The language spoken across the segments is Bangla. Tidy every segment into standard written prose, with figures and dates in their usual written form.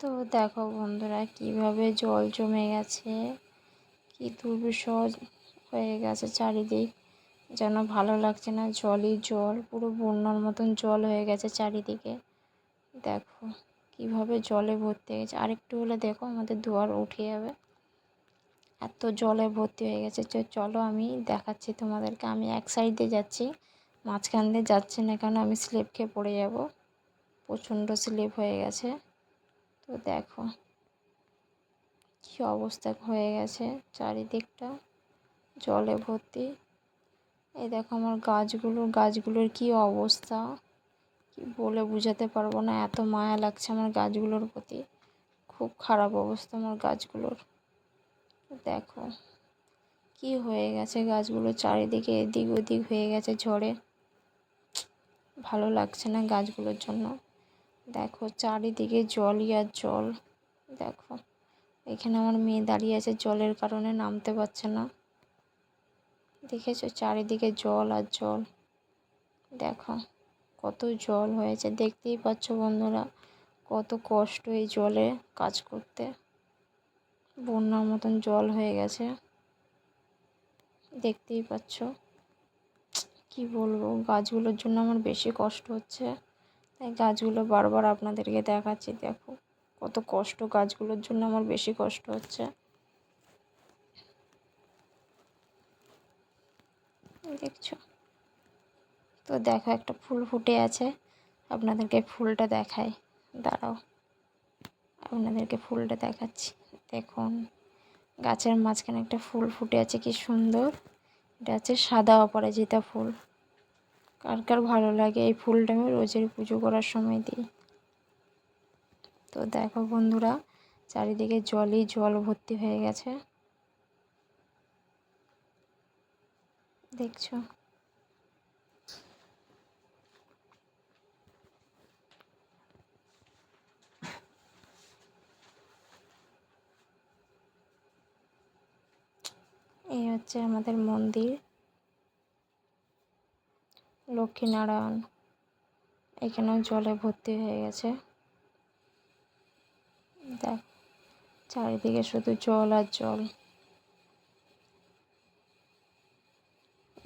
তো দেখো বন্ধুরা কিভাবে জল জমে গেছে, কি দুর্বিষহ হয়ে গেছে চারিদিক, যেন ভালো লাগছে না। জলই জল, পুরো বন্যার মতন জল হয়ে গেছে চারিদিকে। দেখো কিভাবে জলে ভর্তি হয়ে গেছে, আরেকটু হলে দেখো আমাদের দুয়ার উঠে যাবে, এত জলে ভর্তি হয়ে গেছে। চলো আমি দেখাচ্ছি তোমাদেরকে। আমি এক সাইড দিয়ে যাচ্ছি, মাঝখান দিয়ে যাচ্ছি না, কারণ আমি স্লিপ খেয়ে পড়ে যাব, প্রচণ্ড স্লিপ হয়ে গেছে। তো দেখো কী অবস্থা হয়ে গেছে, চারিদিকটা জলে ভর্তি। এই দেখো আমার গাছগুলোর কি অবস্থা, কি বলে বোঝাতে পারবো না, এত মায়া লাগছে আমার গাছগুলোর প্রতি। খুব খারাপ অবস্থা আমার গাছগুলোর। দেখো কি হয়ে গেছে গাছগুলো, চারিদিকে এদিক ওদিক হয়ে গেছে ঝড়ে। ভালো লাগছে না গাছগুলোর জন্য। দেখো চারিদিকে জলই আর জল। দেখো এখানে আমার মেয়ে দাঁড়িয়ে আছে, জলের কারণে নামতে পারছে না। দেখেছো চারিদিকে জল আর জল। দেখো কত জল হয়েছে, দেখতেই পাচ্ছ বন্ধুরা, কত কষ্ট এই জলে কাজ করতে। বন্যার মতন জল হয়ে গেছে, দেখতেই পাচ্ছ। কি বলবো, গাছগুলোর জন্য আমার বেশি কষ্ট হচ্ছে, তাই গাছগুলো বারবার আপনাদেরকে দেখাচ্ছি। দেখো কত কষ্ট, গাছগুলোর জন্য আমার বেশি কষ্ট হচ্ছে। দেখছো তো, দেখো একটা ফুল ফুটে আছে, আপনাদেরকে ফুলটা দেখাই, দাঁড়াও আপনাদেরকে ফুলটা দেখাচ্ছি। দেখুন গাছের মাঝখানে একটা ফুল ফুটে আছে, কি সুন্দর। এটা হচ্ছে সাদা অপরাজিতা ফুল। কার কার ভালো লাগে এই ফুলটা, আমি রোজের পুজো করার সময় দিই। তো দেখো বন্ধুরা চারিদিকে জলই জল ভর্তি হয়ে গেছে, দেখছো। এই হচ্ছে আমাদের মন্দির লক্ষ্মীনারায়ণ, এখানেও জলে ভর্তি হয়ে গেছে। দেখ চারিদিকে শুধু জল আর জল।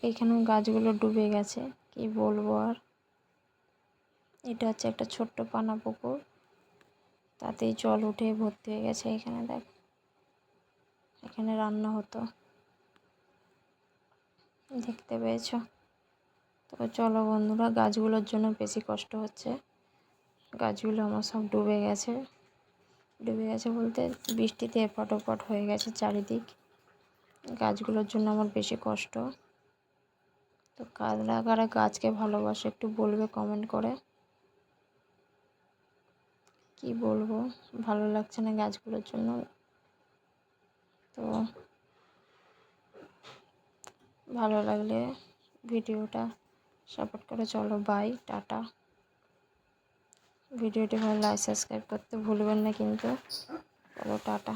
এখানেও গাছগুলো ডুবে গেছে, কি বলবো আর। এটা হচ্ছে একটা ছোট্ট পানা পুকুর, তাতেই জল উঠে ভর্তি হয়ে গেছে। এখানে দেখ, এখানে রান্না হতো, দেখতে পেয়েছো। তো চলো বন্ধুরা, গাছগুলোর জন্য বেশি কষ্ট হচ্ছে। গাছগুলো আমার সব ডুবে গেছে, ডুবে গেছে বলতে বৃষ্টিতে এপাট ওপাট হয়ে গেছে চারিদিক। গাছগুলোর জন্য আমার বেশি কষ্ট। তো কারা কারা গাছকে ভালোবাসে একটু বলবে কমেন্ট করে। কি বলবো, ভালো লাগছে না গাছগুলোর জন্য। তো ভালো লাগলে ভিডিওটা সাপোর্ট করে চলো। Bye, tata. ভিডিওটি ভালো লাইক সাবস্ক্রাইব করতে ভুলবেন না কিন্তু। চলো টাটা।